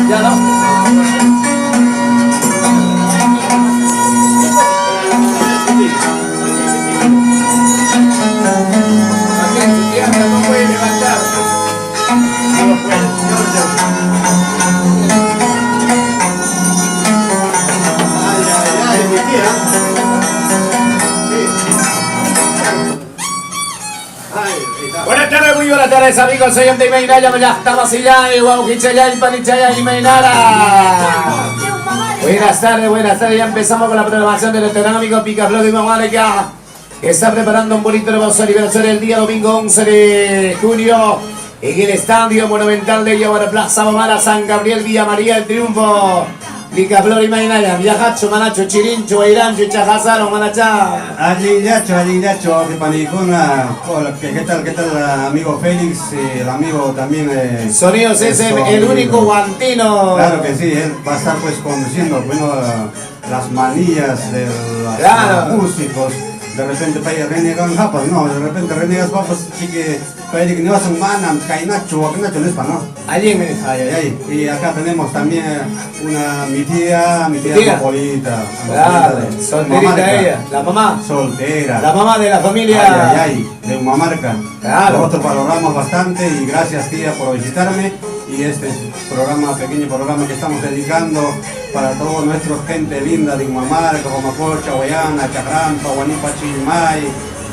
Ya no. No puede levantar. No lo puede. Ay, mi tía. Buenas tardes, muy buenas tardes, amigos. Soy Ante Imainaya, me estamos allá y Guauquichaya y Panichaya y Mainara. Buenas tardes, ya empezamos con la programación de nuestro gran amigo Picaflor de Mamárica, que está preparando un bonito hermoso aniversario el día domingo 11 de junio en el Estadio Monumental de Yaguara Plaza Mamara, San Gabriel, Villa María del Triunfo. Picaflor y Mainaya, Viajacho, Manacho, Chirincho, Airancho, Chajazaro, Manachá. Allí Yacho, de Panicuna. Hola, ¿qué tal, amigo Félix? El amigo también. Sonidos es el único guantino. Claro que sí, él va a estar pues conduciendo, bueno, las manillas de los músicos. De repente para renegan japas, no, de repente renegas papas, así que para que no vas a un manam, cainacho, no es para no. Allí me Ay. Y acá tenemos también mi tía Mopolita. Claro, solterita ella, la mamá. Soltera. La mamá de la familia. De Humamarca. Claro. Nosotros valoramos bastante y gracias, tía, por visitarme. Y este pequeño programa que estamos dedicando para toda nuestra gente linda de Humamarca, Huamacocha, Guayana, Chagrampa, Guanipa, Chilmay,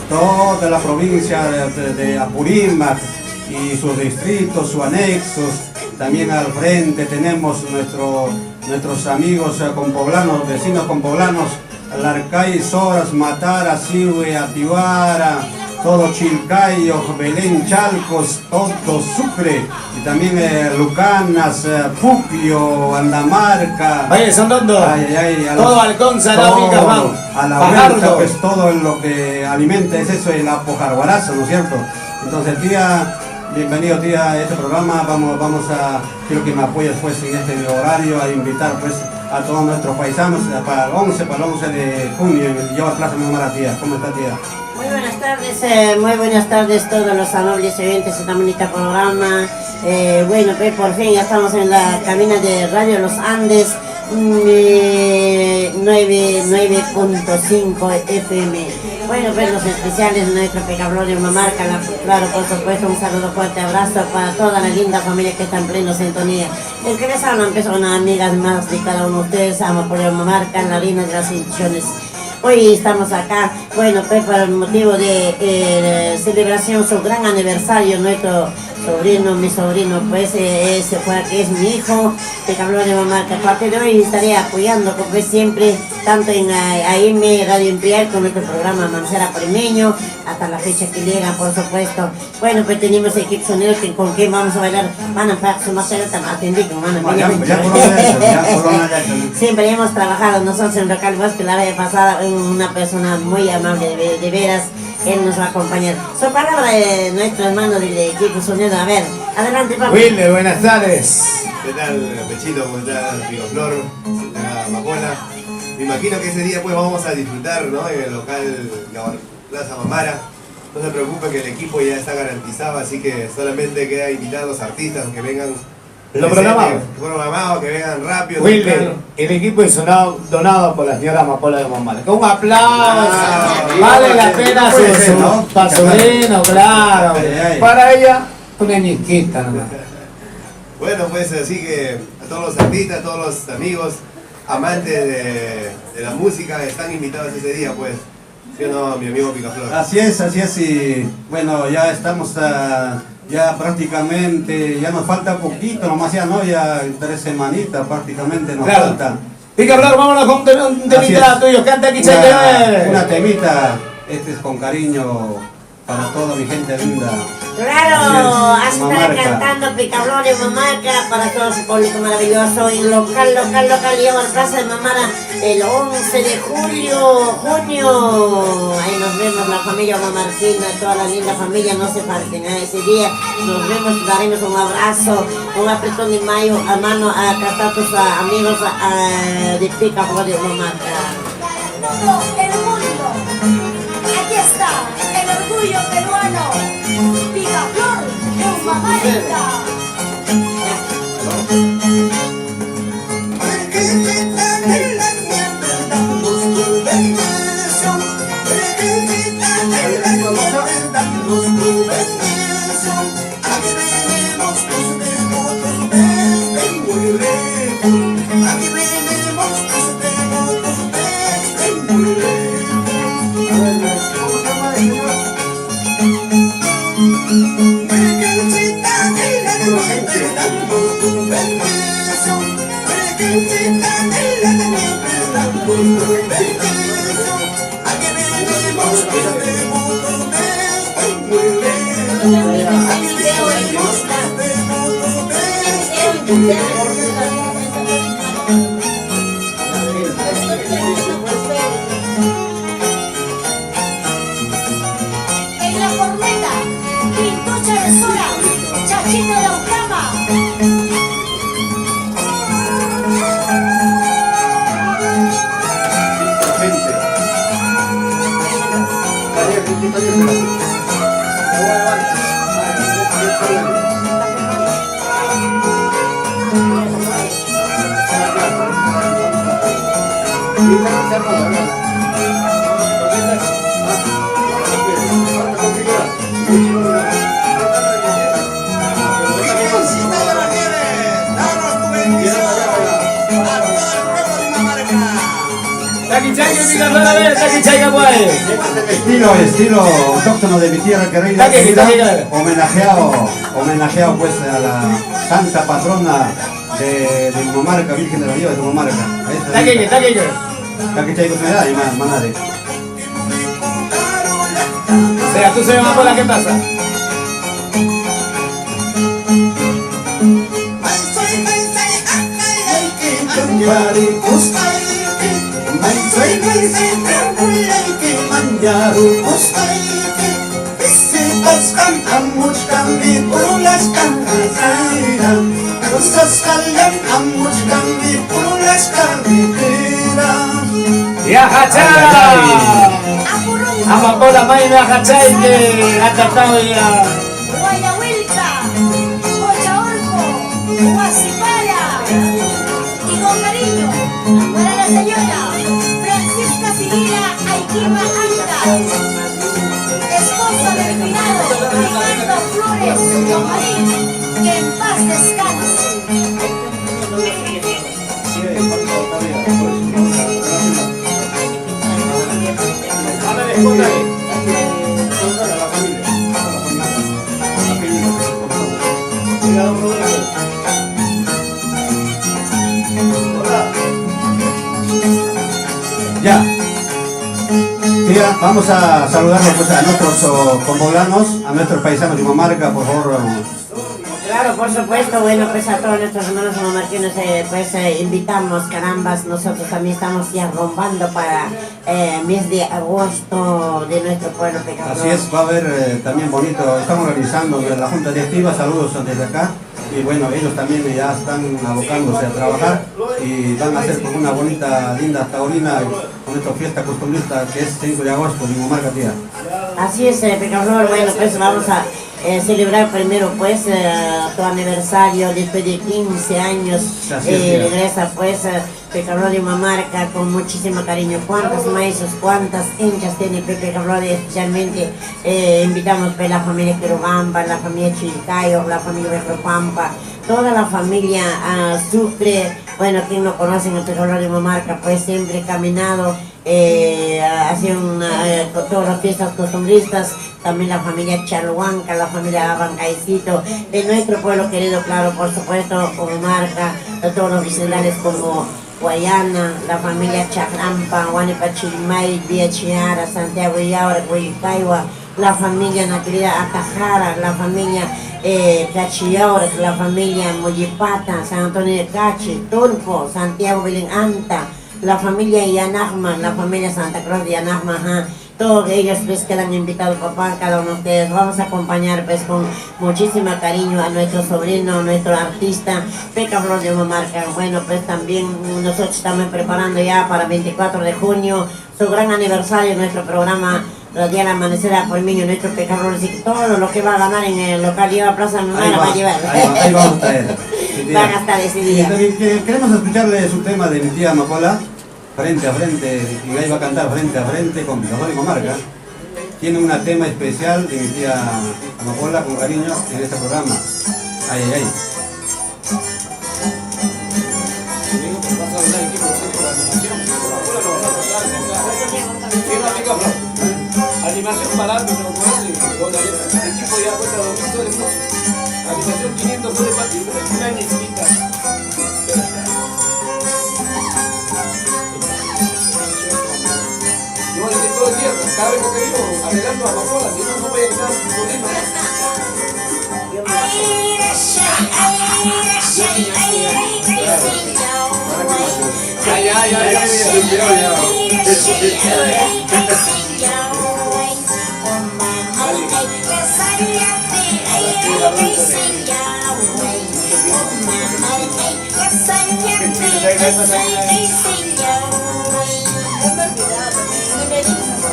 toda la provincia de Apurímac y sus distritos, sus anexos. También al frente tenemos nuestros amigos compoblanos, vecinos compoblanos, Larcay, Soras, Matara, Sihue, Atibara, todo Chilcayo, Belén, Chalcos, todo Sucre, y también Lucanas, Puquio, Andamarca. Oye, son todos. Todo Halcón, Sarao, Picaflor. A la vuelta, pues todo lo que alimenta es eso, el apojarguarazo, ¿no es cierto? Entonces, tía, bienvenido, tía, a este programa. Vamos a, quiero que me apoyes pues en este horario, a invitar pues a todos nuestros paisanos para el 11 de junio en el Yaguara Plaza Mamara, tía. ¿Cómo está, tía? Muy buenas tardes todos los amables oyentes de este bonito programa. Bueno, pues por fin ya estamos en la cabina de Radio Los Andes 9.5 FM. Bueno, pues los especiales de nuestro Picaflor de Humamarca, claro, por supuesto, un saludo fuerte, abrazo para toda la linda familia que está en pleno sintonía. El que les habla empezó una amiga más de cada uno de ustedes, amo por Humamarca, en la línea de las instituciones. Hoy estamos acá, bueno, pues para el motivo de celebración, su gran aniversario, nuestro mi sobrino, pues que es mi hijo, Picaflor de Humamarca. A partir de hoy estaré apoyando, como es siempre, tanto en AM Radio Imperial con nuestro programa Mancera Primeño, hasta la fecha que llega, por supuesto. Bueno, pues tenemos equipo sonido con quien vamos a bailar. Siempre hemos trabajado nosotros en Local Bosque la vez pasada, una persona muy amable, de veras. Él nos va a acompañar. Su palabra de nuestro hermano del equipo sonido. A ver, adelante, Pablo. Wilmer, buenas tardes. ¿Qué tal, Pechito? ¿Cómo está Picaflor? La Macola. Me imagino que ese día pues vamos a disfrutar, ¿no? En el local Plaza Mamara. No se preocupe que el equipo ya está garantizado, así que solamente queda invitar a los artistas que vengan. Lo programado, que vengan rápido. Wilmer, el equipo es donado por la señora Amapola de Humamarca. Un aplauso. Vale la pena su sobrino, claro. Para ella, una ñisquita nomás. Bueno, pues así que a todos los artistas, a todos los amigos, amantes de la música, están invitados ese día, pues. ¿Sí o no, mi amigo Picaflor? Así es, y bueno, ya estamos ya prácticamente, ya nos falta poquito, nomás ya, ¿no? Ya 3 semanitas prácticamente nos falta. Picaflor, vámonos con un temita tuyo, canta aquí, una temita, este es con cariño para toda mi gente linda. Claro, así estará cantando Picaflor de Humamarca para todo su público maravilloso. Y local, Yaguara Plaza de Mamara el 11 de junio. Ahí nos vemos la familia mamarquina, toda la linda familia, no se falten ese día. Nos vemos, daremos un abrazo, un apretón de mayo a mano a tus amigos de Picaflor de Humamarca. todo el mundo. Aquí está el orgullo peruano, Picaflor de Humamarca. En la corneta, Pintucha de Sora, Chachito de Aucama. Estilo autóctono de mi tierra querida, homenajeado pues a la santa patrona de Humamarca, Virgen de la Vida de Humamarca. O sea, tú se llamas por la que pasa. Ya hachai, amapola maina hachai que ha tratado ya. Guayahuilca, Cochaorco, Guasipala. Y con cariño para la señora Francisca Sibila Aikima Anta, esposa del finado Ricardo Flores Yomarín, que en paz descanse. Ya. Tía, vamos a saludar pues, a nuestros conbolanos, a nuestros paisanos de Humamarca, por favor. Claro, por supuesto, bueno, pues a todos nuestros hermanos humamarquinos, invitamos, carambas, nosotros también estamos ya rombando para mes de agosto de nuestro pueblo Picaflor. Así es, va a haber también bonito, estamos organizando la junta directiva, saludos desde acá, y bueno, ellos también ya están abocándose a trabajar y van a hacer pues, una bonita, linda taurina con nuestra fiesta costumbrista que es 5 de agosto en Humamarca, tía. Así es, Picaflor, bueno, pues vamos a celebrar primero pues tu aniversario después de 15 años. Regresa pues Picaflor de Humamarca con muchísimo cariño. Cuántos maestros, cuántas hinchas tiene Picaflor, especialmente invitamos pues la familia Quirobamba, la familia Chilcayo, la familia Vejropampa, toda la familia Sucre. Bueno, quien no conoce el Picaflor de Humamarca, pues siempre caminado hacen todas las fiestas costumbristas, también la familia Chalhuanca, la familia Abancaicito, de nuestro pueblo querido, claro, por supuesto, Humamarca, todos los vicendales como Guayana, la familia Chacrampa, Huanepachilimay, Villa Chiara, Santiago Yaura, Huaycaiwa, la familia Naquerida Atajara, la familia Cachillaura, la familia Moyipata, San Antonio de Cachi, Tulpo, Santiago Belén Anta, la familia Yanagma, la familia Santa Cruz de Yanagma, todos ellos pues quedan invitados, papá, cada uno de ustedes. Vamos a acompañar pues con muchísimo cariño a nuestro sobrino, nuestro artista Picaflor de Humamarca. Bueno, pues también nosotros estamos preparando ya para 24 de junio su gran aniversario, nuestro programa Radial Amanecerá por Miño, nuestro pecador, así que todo lo que va a ganar en el local lleva Plaza Mamara va a llevar. Ahí vamos a traer. Van a estar ese día. Queremos escucharle su tema de mi tía Amapola, Frente a Frente, y ahí va a cantar Frente a Frente con Picaflor y Mamarca. Tiene un tema especial de mi tía Amapola con cariño en este programa. Ay, ay, ay. Animación barato, pero con el equipo ya cuesta 2.000 soles. Animación 500 soles para una niñita. Yo voy a decir todo el día, cada vez que te digo, arreglando a Amapola, si no, no voy a quitar problemas.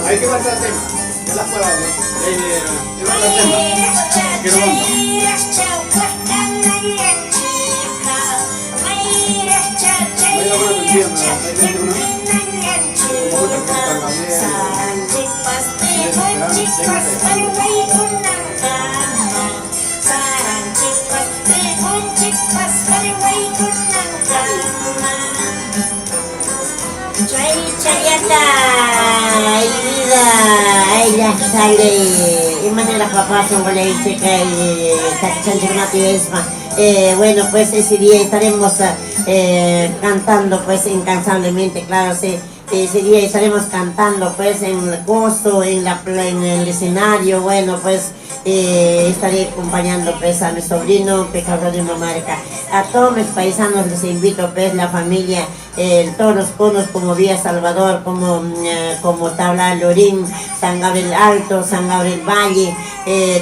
Hay que matar tema. Ya las puedo hablar. Ay, ya sale. Y manera papá son con la checa y bueno, pues ese día estaremos cantando pues incansablemente, claro, sí. Ese día estaremos cantando pues en el costo, en el escenario, bueno pues estaré acompañando pues a mi sobrino Pecador de Mamarca. A todos mis paisanos les invito pues la familia, todos los conos como Villa Salvador, como Tabla Lorín, San Gabriel Alto, San Gabriel Valle,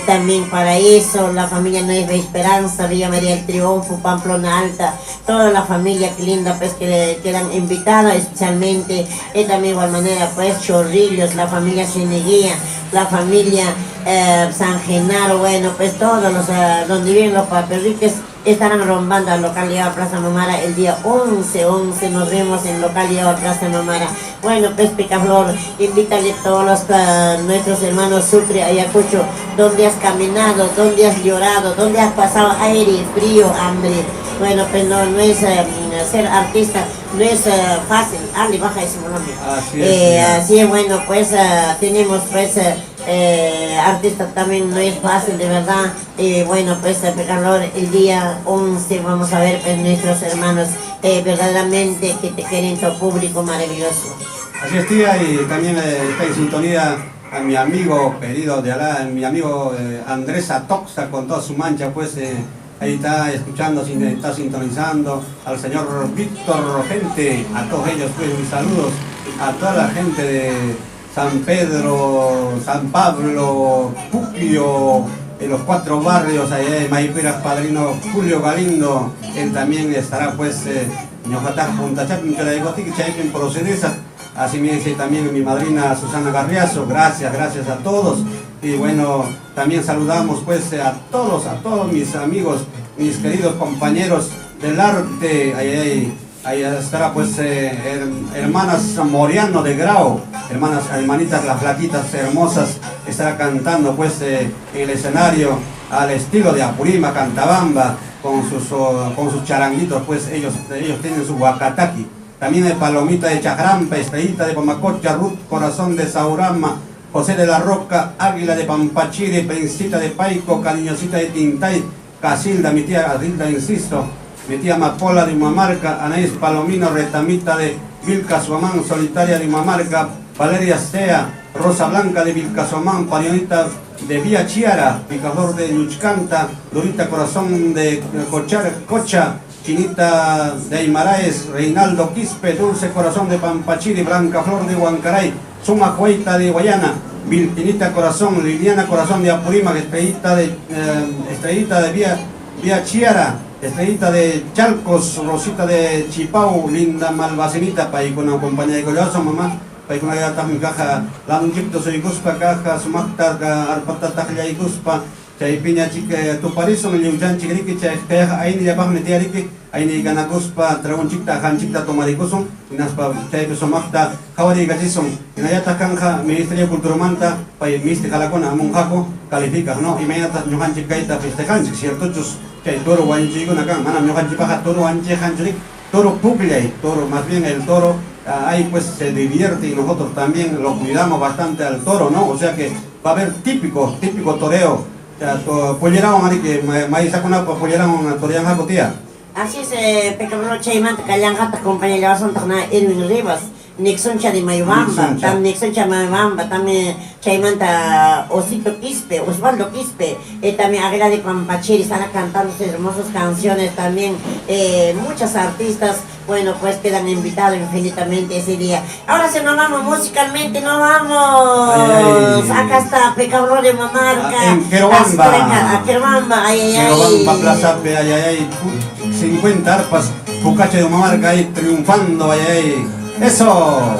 también Paraíso, la familia Nueva Esperanza, Villa María del Triunfo, Pamplona Alta, toda la familia que linda pues que quedan invitada especialmente, también de igual manera pues Chorrillos, la familia Cineguía, la familia San Genaro, bueno pues todos los donde viven los paperriques estarán rombando al localidad Plaza Mamara el día 11 nos vemos en localidad Plaza Mamara. Bueno pues Picaflor, invítale a todos nuestros hermanos Sucre, Ayacucho, donde has caminado, donde has llorado, donde has pasado aire, frío, hambre. Bueno pues no es ser artista, no es fácil, Ale baja ese volumen. Así es, bueno pues tenemos pues artista también no es fácil de verdad. Bueno pues Pecador, el día 11 vamos a ver pues nuestros hermanos verdaderamente que te quieren, tu público maravilloso. Así es, tía, y también está en sintonía a mi amigo querido de Alá, mi amigo Andrés Atoxa con toda su mancha, pues ahí está escuchando, está sintonizando al señor Víctor Gente, a todos ellos pues mis saludos, a toda la gente de San Pedro, San Pablo, Puquio, en los 4 barrios, allá de Maipiras, padrino Julio Galindo, él también estará pues así me dice también mi madrina Susana Garriazo, gracias a todos. Y bueno, también saludamos pues a todos mis amigos, mis queridos compañeros del arte. Ahí estará pues hermanas Moriano de Grau, hermanitas las flaquitas hermosas, estará cantando pues en el escenario al estilo de Apurima, Cantabamba, con sus charanguitos, pues ellos tienen su huacataqui. También hay Palomita de Chajrampa, Estrellita de Pamacocha, Ruth Corazón de Saurama, José de la Roca, Águila de Pampachire, Princita de Paico, Cariñosita de Tintay, Casilda, mi tía Casilda, insisto, mi tía Amapola de Mamarca, Anaís Palomino, Retamita de Vilcasuamán, Solitaria de Mamarca, Valeria Sea, Rosa Blanca de Vilcasuamán, Parionita de Vía Chiara, Picador de Luchcanta, Dorita Corazón de Cocha, Chinita de Aymaraes, Reinaldo Quispe, Dulce Corazón de Pampachiri, Blanca Flor de Huancaray, Suma Jueita de Guayana, Viltinita Corazón, Liliana Corazón de Apurima, Estrellita de Vía Chiara, Estrellita de Chalcos, Rosita de Chipau, Linda Malvacinita, para ir con una compañía de Collazo, mamá, paykuna también caja lanunchikta suykuspa caja sumakta arpata taklaykuspa chay piñachik tuparisum liuchanchik riki chay kayaja ayni yapaqmi tiyariki ayni ganakuspa tragunchikta hanchikta tomarikusun hinaspa chaypi sumakta qhawarikachisum hinallata kanja Ministerio de Culturamanta pay misti jalakuna amunqaku calificaq no imaynatas ñuqanchik kayta festejanchik ciertuchus chay toro wañuchiykuna kan manam ñuqanchikpaqa toro wañuchiyjanchik toro puklay toro más bien el toro ahí pues se divierte y nosotros también lo cuidamos bastante al toro, ¿no? O sea que va a haber típico toreo. Polleramos, Mari, que maíz saca una polleramos una toreanja tía. Así es, Pecablo Chaymanta, Callangata, compañera de Irving Rivas, Nixoncha de Mayubamba, también Nixoncha de Mayubamba, también Chaymanta Osito Quispe, Osvaldo Quispe, también Aguila de Pampachiri, están cantando sus hermosas canciones también, muchas artistas, bueno, pues quedan invitados infinitamente ese día. Ahora sí nos vamos musicalmente, nos vamos. Acá está Pecablo de Mamarca. En Querobamba. A Querobamba, Querobamba, Plaza P, ay, 50 arpas, Pucache de Mamarca ahí triunfando, ay. ¡Eso!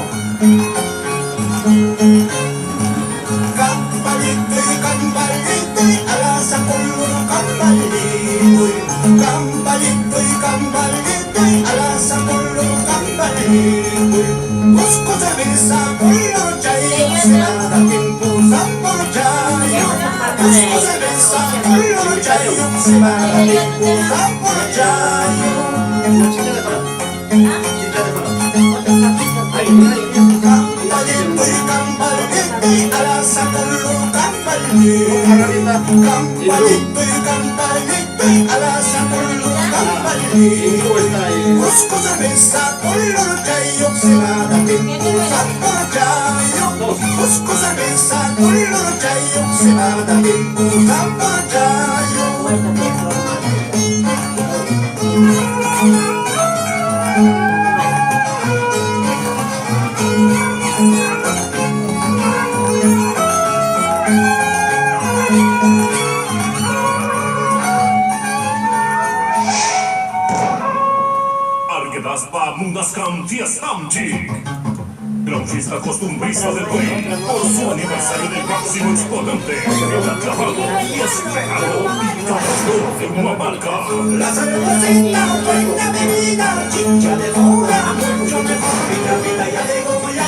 Granjista costumbrista del país, por su aniversario del máximo exponente, el aclamado y esperado Picaflor de Mamarca. La cervecita, buena bebida, chicha de mora, mucho mejor. Mira, ya llegó, ya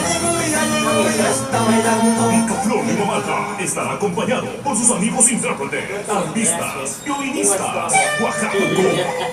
está bailando. Picaflor de Mamarca estará acompañado por sus amigos intérpretes, artistas, violinistas, Oaxaca,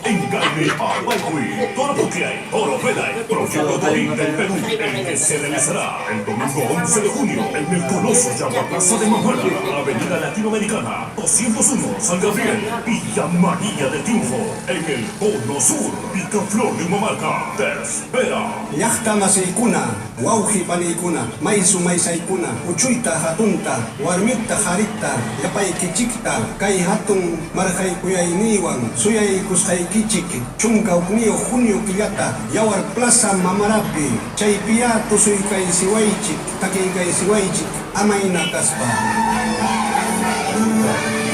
Engaime, Aguaycui, Toro Puclay, Toro Velay, Proyecto Torín del Perú, el que se realizará el domingo 11 de junio en el Coloso Llama Plaza de Mamarca, Avenida Latinoamericana, 201, San Gabriel, Villa María del Triunfo, en el Cono Sur. Picaflor de Mamarca te espera. Llaqta masiykuna, wawqi paniykuna, maysu maysaykuna, uchuita hatunta, warmita harita, yapaykichikta, kay hatun marqaykuyayniwan, suyaykusqaykichik, chunka ukniyo junio killata, yawar Plaza Mamarapi, chaypiya tusuykaysiwaychik, takiykaysiwaychik, amayna kaspa.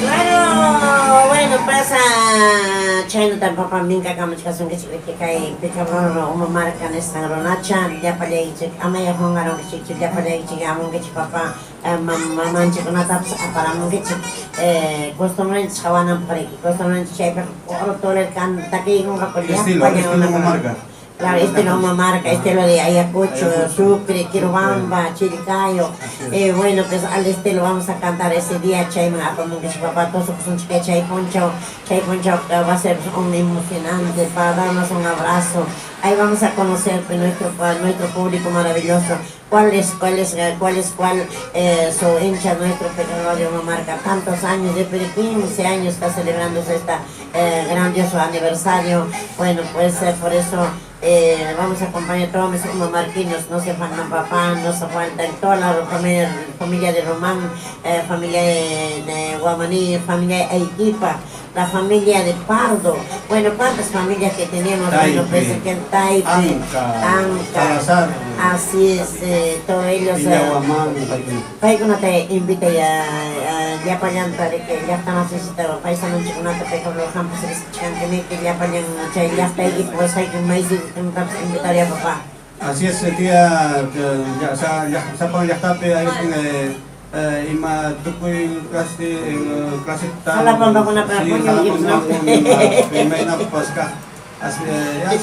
Claro, bueno, Plaza Chayno tampoco minka kamuchkasun que chikai Picablo uma marca nesta ronacha, ya palaichik, amaya hongaron que chichi, ya palaichik, amon que chipapa, mamanchi con ataps para mongichik, costumbrens hawanan pariki, costumbrens chaypa, oro toler kan taki con rapolia, estilo Mamarca. Claro, estilo Mamarca, estilo de Ayacucho, Sucre, Quirobamba, Chiricayo. Bueno, pues al estilo vamos a cantar ese día, Chayma, como que su papá, todos son Chay Poncho va a ser un emocionante para darnos un abrazo. Ahí vamos a conocer pues, nuestro público maravilloso. ¿Cuál es su hincha, nuestro Pecablo de Mamarca? Tantos años, de 15 años está celebrándose este grandioso aniversario. Bueno, pues por eso vamos a acompañar a todos mis mamarquinos, no se faltan papá, no se faltan toda la familia de Román, familia de Guamaní, familia de Arequipa, la familia de Pardo. Bueno, cuántas familias que tenemos, bueno, pues que en Taipe, Anca, así es, todos ellos. Paikuna te invita ya payan que ya están necesitados, paisanos chiconata, Pecablo Campos, que ya payan, ya está ahí, pues hay que más invitar a papá. Así es, tía, ya está, ahí ima tukuy clase Sala pambakuna para puño, así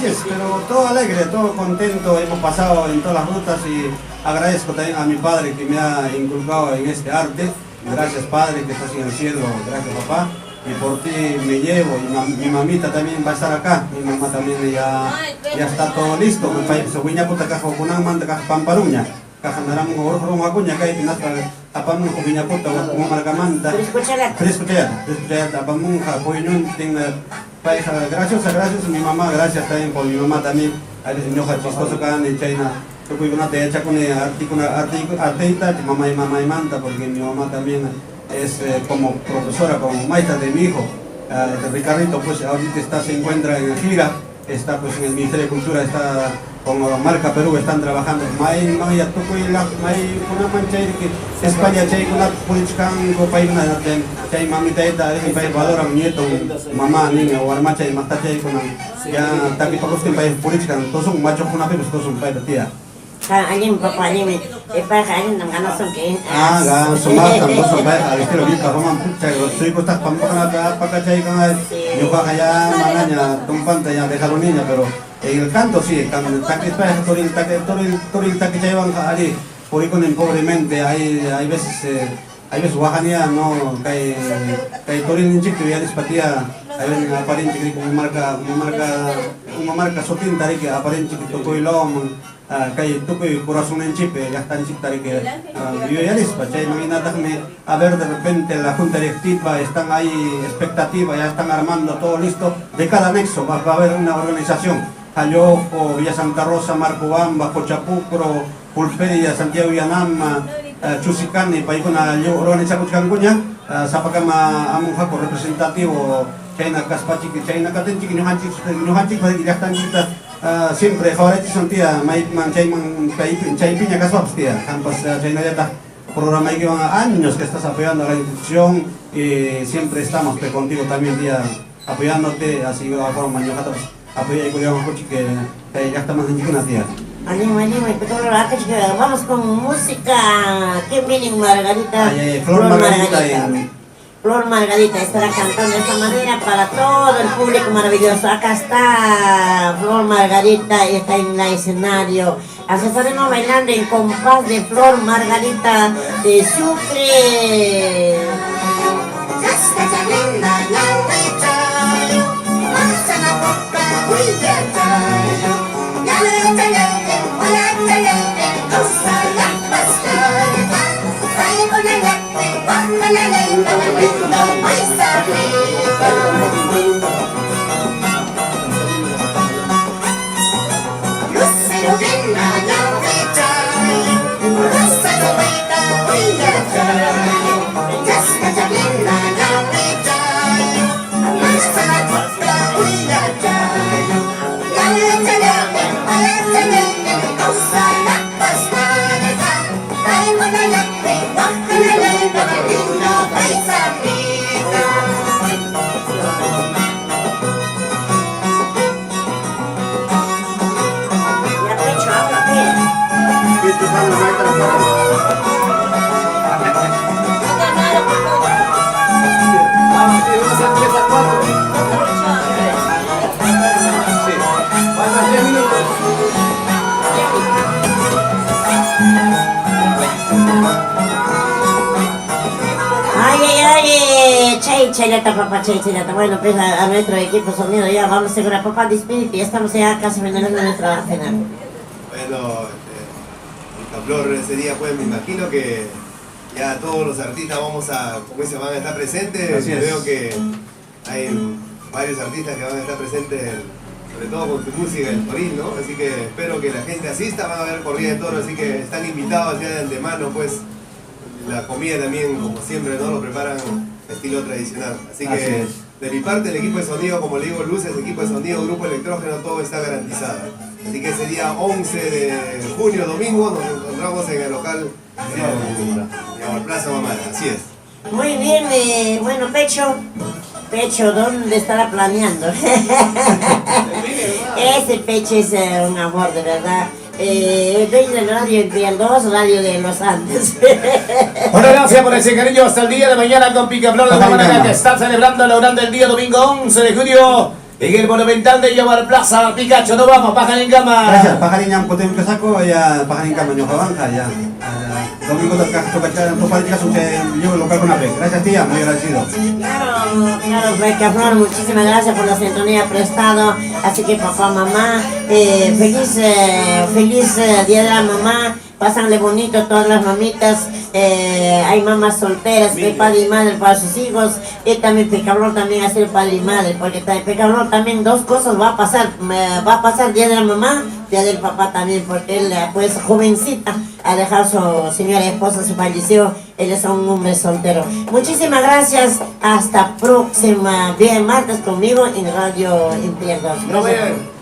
es, pero todo alegre, todo contento, hemos pasado en todas las rutas y agradezco también a mi padre que me ha inculcado en este arte. Gracias padre que estás en el cielo, gracias papá. Y por ti me llevo, y mi mamita también va a estar acá, mi mamá también ya está todo listo. Sobuña puta caja kunang manda caja pamparuña, caja naram ngorong akunya kay pinasa apamung kubinya puta mo margamanta. Fresco chayat, apamung apoyun ting paisa. Gracias mi mamá, gracias también por mi mamá también. Hay señora chistoso kan en China. Tukuy kuna te echa con artista, mamá y manta porque mi mamá también es como profesora, como maestra de mi hijo, Ricardito, pues ahorita se encuentra en gira, está pues en el Ministerio de Cultura, está con la marca Perú, están trabajando. España, una política, un país, hay mamita, es país valora un nieto, mamá, niña, o armacha, y mata, ya está aquí todos los países políticos, todos son machos con apellidos, todos son países, tía. Alim papa alim paja alim nang ano son ke sumat tambo sampai al estilo kita roman pucha soy costas pampa cachay kan yo kaya mananya tumpan tanya de niña pero en el canto sí toril chay van ali por con pobremente hay veces wahania no kay toril ninchik tu ya despatía hay un aparente que como marca sotin tari que aparente que tocó ilom kay tukoy corazón en chip ya están chip tari que yo ya les pachay imagínate a ver de repente la junta directiva están ahí expectativa, ya están armando todo listo de cada anexo va a haber una organización Jallojo, Villa Santa Rosa, Marcobamba, Cochapucro, Pulperia, Santiago Yanama, Chusicani, paikuna organización Kuchkanguña, Zapacama Amunjaco representativo China Caspachi, China Catenchi, Nuhanchi, ya están siempre favorito Santia, Chay Piña Caspaps, tía, Campas China ya está. Programa que van años que estás apoyando a la institución y siempre estamos contigo también, tía, apoyándote, así de la forma, apoya y cuidamos coche que ya estamos en Chiquina, tía. Vamos con música. ¿Quién viene? Margarita. Flor Margarita. Flor Margarita estará cantando de esta manera para todo el público maravilloso. Acá está Flor Margarita y está en el escenario. Así estaremos bailando en compás de Flor Margarita de Sucre. Chayata, papá, chayata. Bueno, pues a nuestro equipo sonido ya vamos a asegurar, papá, despídete, ya estamos ya casi finalizando nuestra final. Bueno, Flor, ese día pues me imagino que ya todos los artistas vamos a, como dice, van a estar presentes. Veo que hay varios artistas que van a estar presentes, sobre todo con tu música, el Toril, ¿no? Así que espero que la gente asista, van a ver corrida de toro, así que están invitados ya de antemano, pues la comida también, como siempre, ¿no? Lo preparan estilo tradicional. Así que de mi parte, el equipo de sonido, como le digo, luces, equipo de sonido, grupo electrógeno, todo está garantizado. Así que ese día 11 de junio, domingo, nos encontramos en el local de Plaza Mamara. Así es. Muy bien, bueno, Pecho, ¿dónde estará planeando? Ese Pecho es un amor, de verdad. dueño del radio Imperial 2, radio de los Andes. Bueno, gracias por ese cariño. Hasta el día de mañana con Picaflor de Mamaraca, que está logrando el día domingo 11 de junio en el Monumental de Yamar Plaza. Picacho, nos vamos, Pajarín Cama. Gracias, Pajarín Yam Cotem que saco, ya Pajarín Cama, yo Jabanja, ya. Domingo toca tu política, yo local con AP. Gracias, tía, muy agradecido. Claro, Picaflor, muchísimas gracias por la sintonía prestado. Así que papá, mamá, feliz día de la mamá. Pásanle bonito a todas las mamitas. Hay mamás solteras, que padre y madre para sus hijos. Y también Picaflor también ha sido padre y madre. Porque Picaflor también dos cosas va a pasar. Va a pasar día de la mamá, día del papá también. Porque él, pues jovencita, a dejar su señora esposa, se falleció. Él es un hombre soltero. Muchísimas gracias. Hasta próxima bien martes conmigo en Radio Imperial 2. No vayan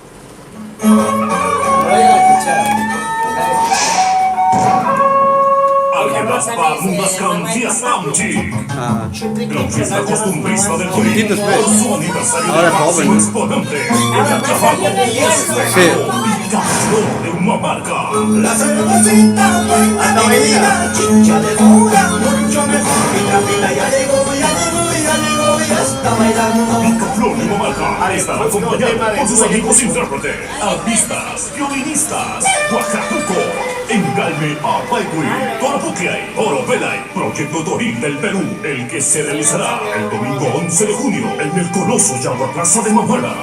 a escuchar. Gran fiesta costumbrista del Perú, por su aniversario Ahora de máximo joven. exponente, el Carnaval Picaflor de Humamarca. La cervecita buena mi vida, chicha de mora, mucho mejor. Mira, ya llegó, ya está bailando. Picaflor de Humamarca estará acompañado por sus amigos intérpretes, artistas, violinistas, Oaxacuco, Engalme Apaihui, Toropuquiay, Oropelay, Proyecto Toril del Perú, el que se realizará el domingo 11 de junio en el coloso Yamar Plaza de Mamara.